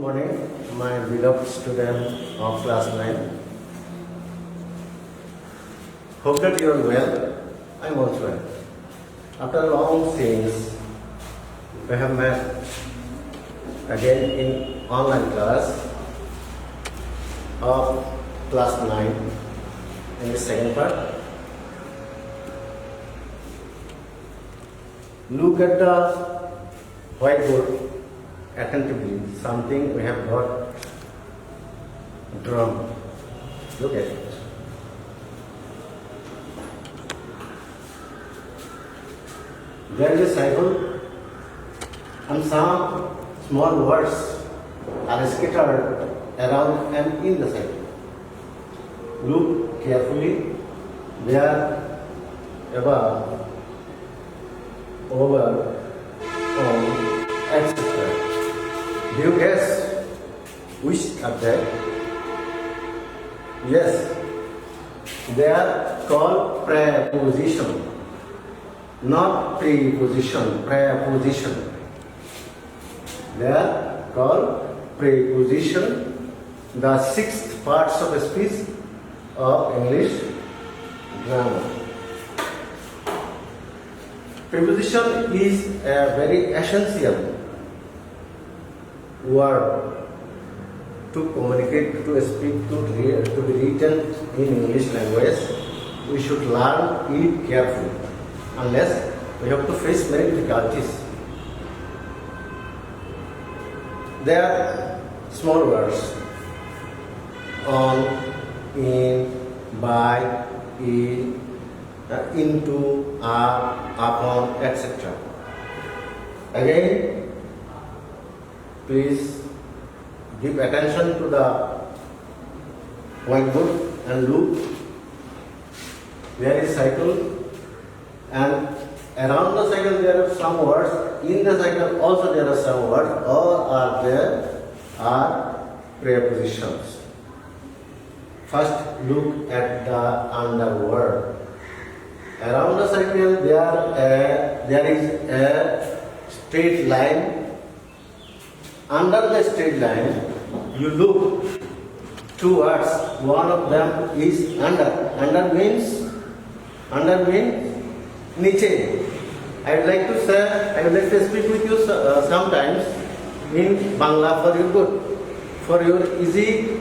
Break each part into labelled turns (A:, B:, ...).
A: morning, my beloved student of class 9. Hope that you are well. I am also well. After a long since, we have met again in online class of class 9 in the second part. Look at the whiteboard attentively. Something we have got drawn. Look at it. There is a cycle and some small words are scattered around and in the cycle. Look carefully. They are above, over, on, etc. Do you guess which are they? Yes, they are called preposition. Not preposition, preposition. They are called preposition, the sixth parts of speech of English grammar. Preposition is a very essential word to communicate, to speak, to be written in English language. We should learn it carefully. Unless we have to face many difficulties. There are small words on, in, by, in, into, upon, etc. Again, please give attention to the whiteboard and look. There is cycle. And around the cycle there are some words, in the cycle also there are some words, all are there are prepositions. First look at the under word. Around the cycle there is a straight line. Under the straight line you look two words, one of them is under. Under means niche. I would like to speak with you sometimes in Bangla for your good, for your easy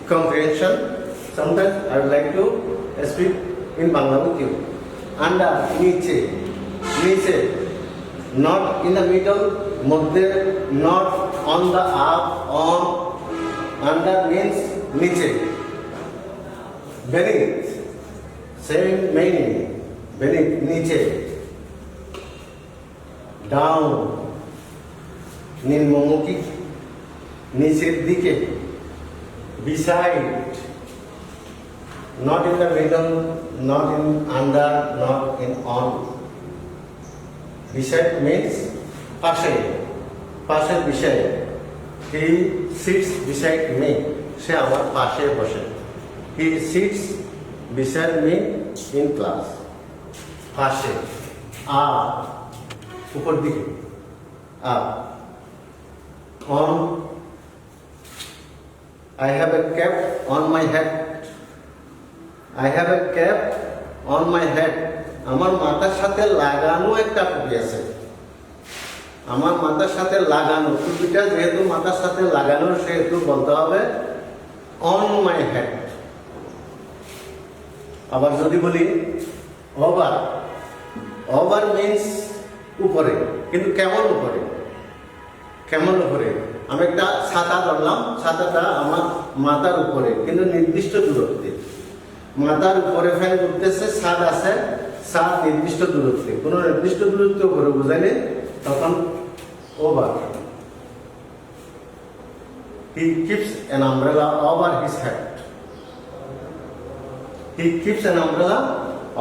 A: comprehension. Sometimes I would like to speak in Bangla with you. Under, niche, not in the middle, modde, not on the up, on. Under means niche. Beneath, same meaning. Beneath, niche, down, নিম্নমুখী, নিচের দিকে, beside, not in the middle, not in under, not in on. Beside means পাশে, পাশের বিষয়ে. He sits beside me. সে আমার পাশে বসে. He sits beside me in class. পাশে, উপর দিকে, on. I have a cap on my head. I have a cap on my head. আমার মাথার সাথে লাগানো একটা টুপি আছে. আমার মাথার সাথে লাগানো টুপিটা যেহেতু মাথার সাথে লাগানো সেহেতু বলতে হবে on my head. আবার যদি বলি over. Over means উপরে, কিন্তু কেমন উপরে? কেমন উপরে? আমি একটা ছাতা ধরলাম, ছাতাটা আমার মাথার উপরে কিন্তু নির্দিষ্ট দূরত্বে। মাথার উপরে ফ্যান ঘুরতেছে, ছাদ আছে, ছাদ নির্দিষ্ট দূরত্বে। কোনো নির্দিষ্ট দূরত্ব উপরে বুঝাইলে তখন over. He keeps an umbrella over his head. He keeps an umbrella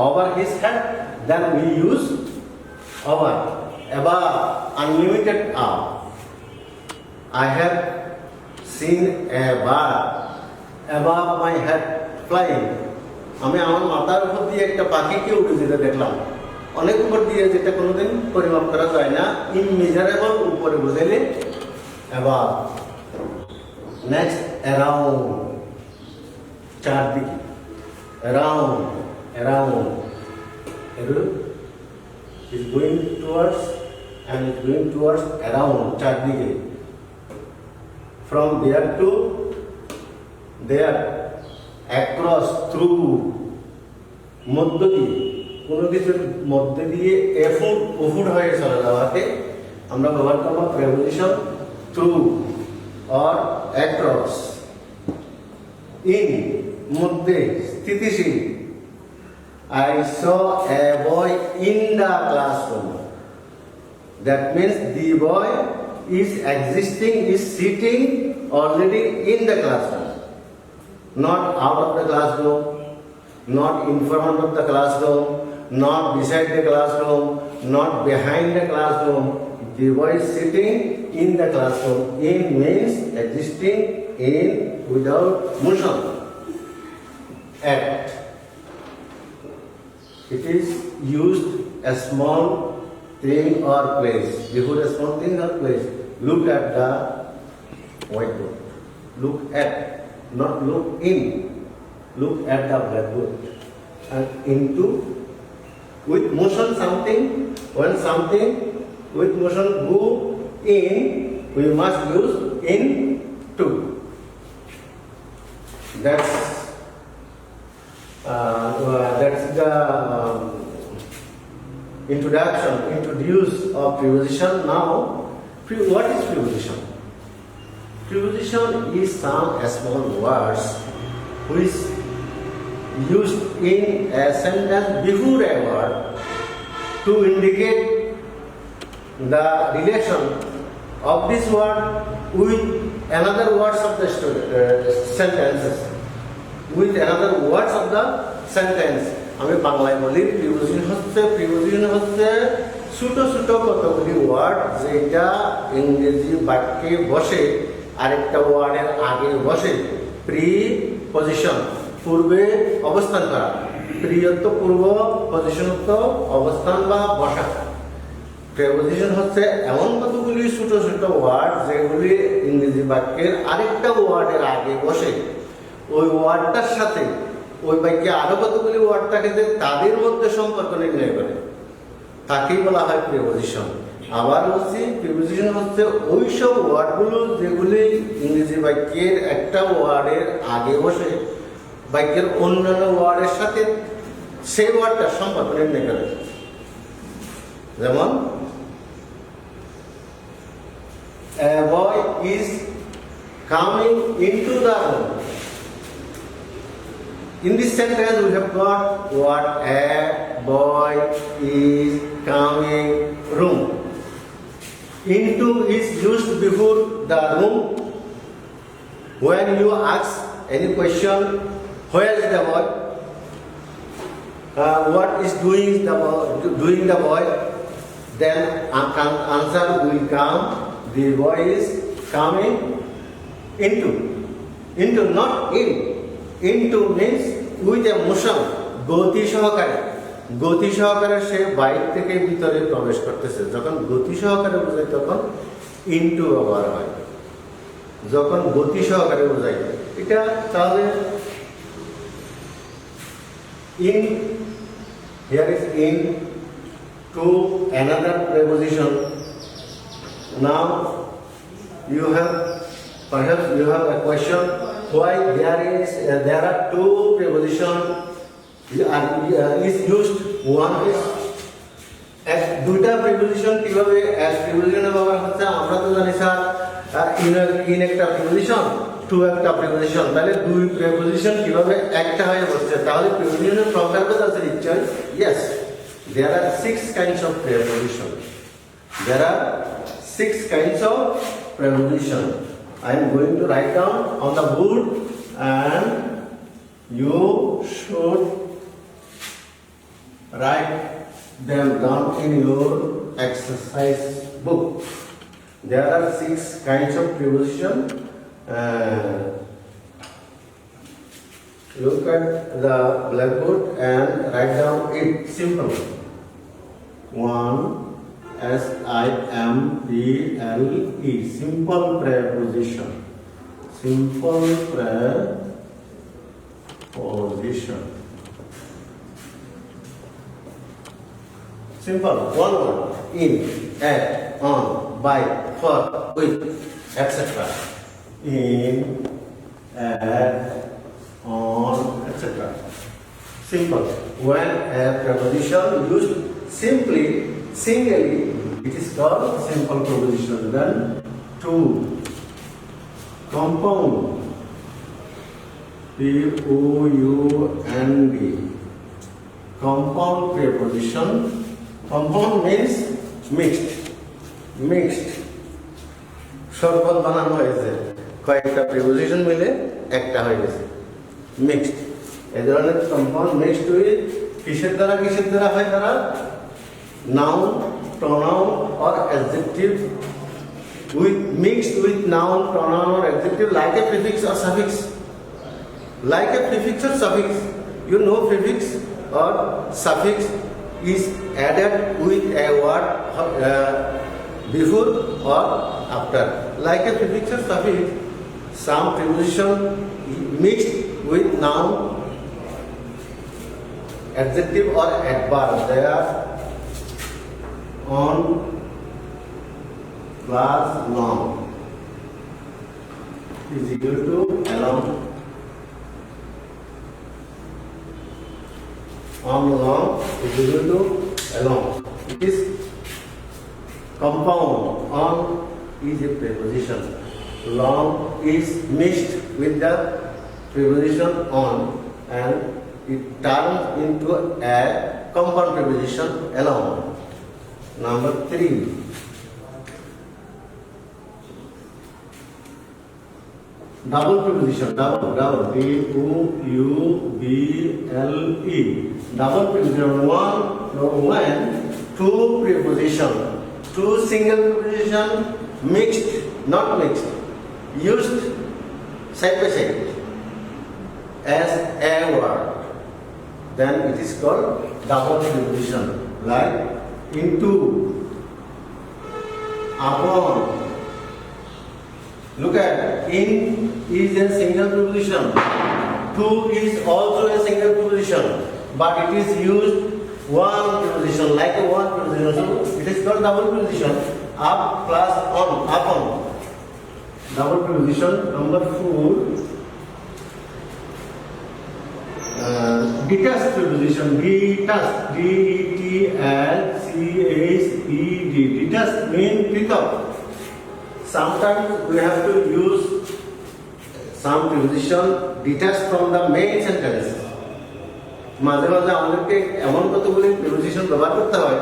A: over his head. Then we use over, above, unlimited up. I have seen a bird above my head flying. আমি আমার মাথার উপর দিয়ে একটা পাখিকে উড়ে যেতে দেখলাম। অনেক উপর দিয়ে যেটা কোনোদিন পরিমাপ করা যায় না, ইমমেজারেবল উপরে বুঝাইলে above. Next, around. চারদিকে. Around. Arrow is going towards and is going towards around. চারদিকে. From there to there. Across, through. মধ্য দিয়ে. কোনো কিছুর মধ্যে দিয়ে এফুট হয়ে চলে যাওয়াকে আমরা ব্যবহার করব preposition through or across. In মধ্যে স্থিতিশীল। I saw a boy in the classroom. That means the boy is existing, is sitting already in the classroom, not out of the classroom, not in front of the classroom, not beside the classroom, not behind the classroom. The boy is sitting in the classroom. In means existing in without motion. At. It is used a small thing or place. Before a small thing or place, look at the whiteboard. Look at, not look in. Look at the blackboard. And into, with motion something, when something with motion go in, we must use into. That's the introduce of preposition. Now, what is preposition? Preposition is some small words which used in a sentence before a word to indicate the relation of this word with another words of the sentences. With another words of the sentence. আমি বাংলায় বলি preposition হচ্ছে ছোট ছোট কতগুলি word যেটা ইংরেজি বাক্যে বসে আরেকটা ওয়ার্ডের আগে বসে। প্রিপোজিশন পূর্বে অবস্থান করা, প্রিয়ত্ব পূর্ব, পজিশনত্ব অবস্থান বা বসা। প্রিপোজিশন হচ্ছে এমন কতগুলি ছোট ছোট ওয়ার্ড যেগুলি ইংরেজি বাক্যের আরেকটা ওয়ার্ডের আগে বসে। ওই ওয়ার্ডটার সাথে ওই বাক্যে আরো কতগুলি ওয়ার্ড থাকে যে তাদের মধ্যে সম্পর্ক নির্ণয় করে, তাকেই বলা হয় প্রিপোজিশন। আবার বলছি প্রিপোজিশন হচ্ছে ওই সব ওয়ার্ডগুলো যেগুলি ইংরেজি বাক্যের একটা ওয়ার্ডের আগে বসে বাক্যের অন্যান্য ওয়ার্ডের সাথে সেই ওয়ার্ডটার সম্পর্ক নির্ণয় করে। যেমন a boy is coming into the room. In this sentence we have got what a boy is coming room. Into is used before the room. When you ask any question, where is the boy? What is doing the boy? Then answer will come. The boy is coming into, not in. Into means with a motion, গতি সহকারে সে বাইরে থেকে ভিতরে প্রবেশ করতেছে। যখন গতি সহকারে বোঝায় তখন ইনটু ব্যবহার হয়। যখন গতি সহকারে বোঝায় এটা তাহলে in, here is in to another preposition. Now perhaps you have a question why there are two preposition is used. One is দুইটা প্রিপোজিশন কিভাবে প্রিপোজিশনের ব্যবহার হচ্ছে আমরা তো জানি স্যার ইন একটা প্রিপোজিশন টু একটা প্রিপোজিশন, তাহলে দুই প্রিপোজিশন কিভাবে একটা হয়ে বসছে। তাহলে প্রিপোজিশনের সংখ্যার কথা আছে নিশ্চয়। Yes, there are 6 kinds of preposition. There are 6 kinds of preposition. I am going to write down on the board and you should write them down in your exercise book. There are 6 kinds of preposition. Look at the blackboard and write down it simple. 1 simple preposition. simple preposition. Simple, one word, in, at, on, by, for, with, etc. In, at, on, etc. Simple. When a preposition used simply, singly, it is called simple preposition. Then two, compound, P-O-U-N-D, compound preposition. Compound means mixed. Mixed. সরবত বানানো হয়েছে, কয়েকটা preposition মিলে একটা হয়ে গেছে, mixed. এই ধরনের কম্পাউন্ড মিক্সড উইথ কিসের দ্বারা হয় তারা? Noun, pronoun or adjective, with mixed with noun, pronoun or adjective like a prefix or suffix. Like a prefix or suffix. You know prefix or suffix is added with a word before or after. Like a prefix or suffix, some preposition mixed with noun, adjective or adverb. They are on plus noun is equal to along. On long is equal to along. It is compound. On is a preposition. Long is mixed with the preposition on and it turns into a compound preposition along. Number 3. Double preposition, double, D-O-U-B-L-E. Double preposition, when two preposition, two single preposition mixed, not mixed, used side by side as a word, then it is called double preposition. Like into, upon. Look at, in is a single preposition, to is also a single preposition, but it is used one preposition, like a one preposition, so it is called double preposition. Up plus on, upon. Double preposition. Number 4, detached preposition, detached, D-E-T-A-C-H-E-D, detached means pickup. Sometimes we have to use some preposition detached from the main sentence. মাঝে মাঝে আমাদেরকে এমন কতগুলি preposition ব্যবহার করতে হয়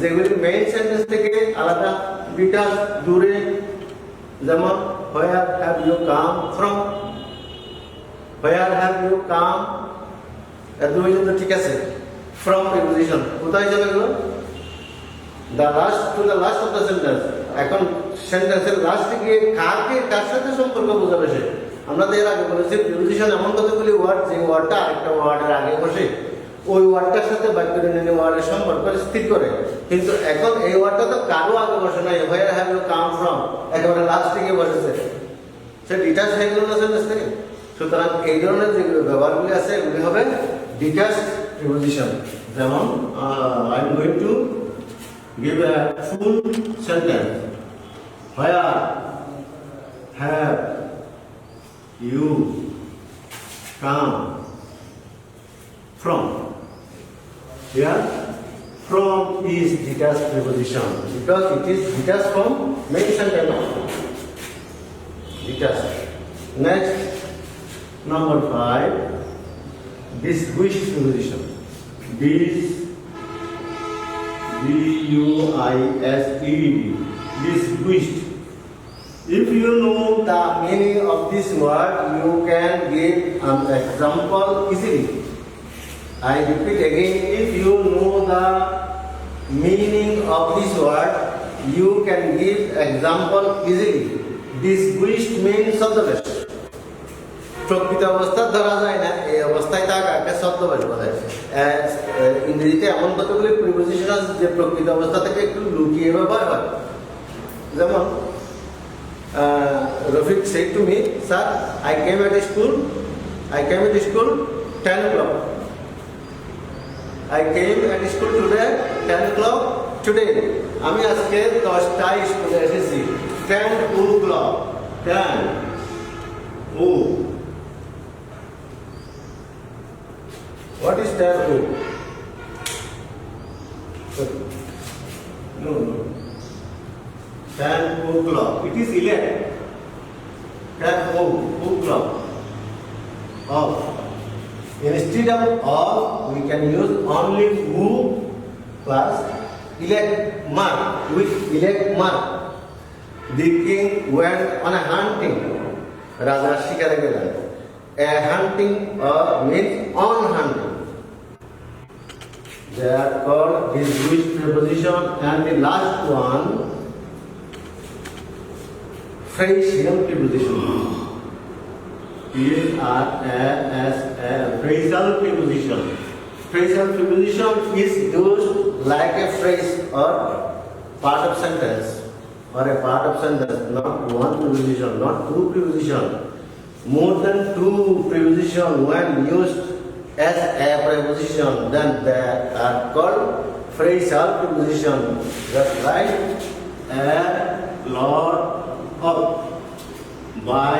A: যেগুলি main sentence থেকে আলাদা, ডিটাচ, দূরে। যেমন where have you come from, where have you come, এর দুই কিন্তু ঠিক আছে। from প্রিপোজিশন কোথায় চলে গেল? the last to the last of the sentence. এখন সেন্টেন্সের লাস্টে গিয়ে কার সাথে সম্পর্ক বোঝাবে সে। আমরা তো এর আগে বলেছি প্রিপোজিশন এমন কতগুলি ওয়ার্ড যে ওয়ার্ডটা আরেকটা ওয়ার্ডের আগে বসে ওই ওয়ার্ডটার সাথে বাক্যের নিয়ে ওয়ার্ডের সম্পর্ক স্থির করে। কিন্তু এখন এই ওয়ার্ডটা তো কারো আগে বসে নাই, where have you come from একেবারে লাস্টে গিয়ে বসেছে, সে ডিটাচ হয়ে গেল না সেন্টেন্স থেকে। সুতরাং এই ধরনের যে ব্যবহারগুলি আছে এগুলি হবে ডিটাচড প্রিপোজিশন। যেমন I am going to give a full sentence. Where have you come from? Here, from is detached preposition because it is detached from main sentence. Detached. Next, number 5, disguised preposition. D-U-I-S-E-D, disguised. If you know the meaning of this word, you can give an example easily. I repeat again, if you know the meaning of this word, you can give example easily. Disguised means ছদ্মবেশ। প্রকৃত অবস্থা ধরা যায় না, এই অবস্থায় তাকে ছদ্মবেশ বলা হয়। ইংরেজিতে এমন কতগুলি প্রিপোজিশন আছে যে প্রকৃত অবস্থা থেকে একটু লুকিয়ে ব্যবহার হয়। যেমন Rafiq said to me, "Sir, I came at school 10 o'clock. I came at school today 10 o'clock today. আমি আজকে 10টায় স্কুলে এসেছি 10 o'clock 10 O What is 10 o? No. 10 o'clock. It is 11. 10 o'clock. Off. Instead of we can use only who plus elect mark with elect mark. The king went on a hunting. Raja shikare gelen. A hunting means on hunting. They are called distinguished preposition, and the last one phrasal preposition. Phrasal preposition. Phrasal preposition is used like a phrase or part of sentence or a part of sentence, not one preposition, not two preposition. More than two preposition when used as a preposition, then they are called phrasal preposition. Just like a lot of, by,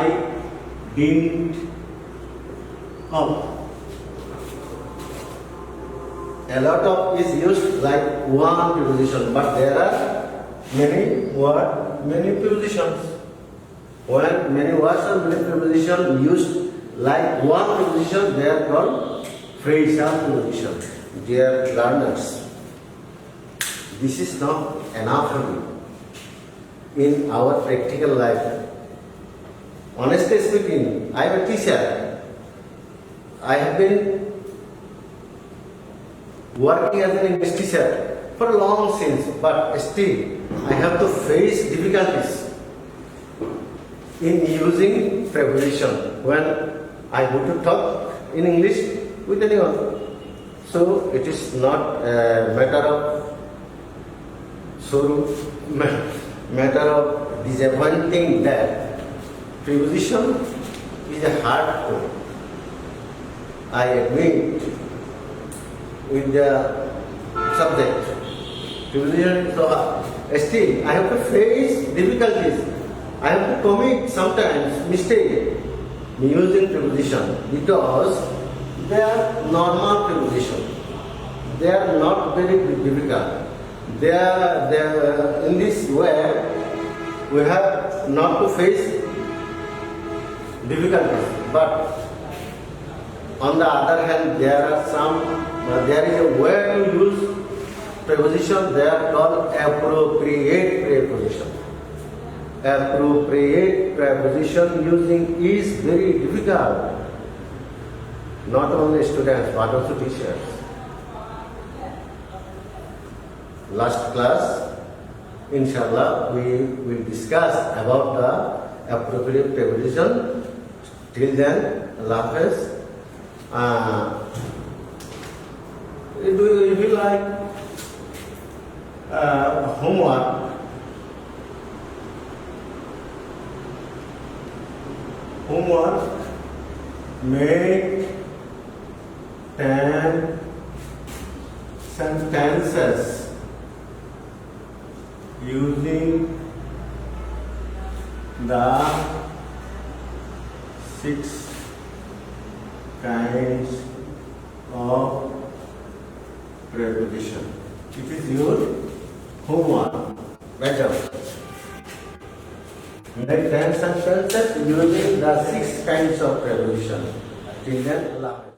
A: didn't, of. A lot of is used like one preposition, but there are many prepositions. When many words or many prepositions used like one preposition, they are called phrasal preposition. Dear learners, this is not enough for me in our practical life. Honestly speaking, I am a teacher. I have been working as an English teacher for long since, but still I have to face difficulties in using preposition when I go to talk in English with anyone. So it is not a matter of sorrow, matter of disappointing that preposition is a hard code. I admit with the subject. Preposition is so hard. Still, I have to face difficulties. I have to commit sometimes mistake using preposition because they are normal preposition. They are not very difficult. They are in this way we have not to face difficulties. But on the other hand, there is a way to use preposition. They are called appropriate preposition. Appropriate preposition using is very difficult. Not only students but also teachers. Last class, inshallah, we will discuss about the appropriate preposition. Till then, Allah Hafiz. If you like homework, make 10 sentences using the 6 kinds of preposition. It is your homework. Better. Make 10 sentences using the 6 kinds of preposition. Till then, Allah.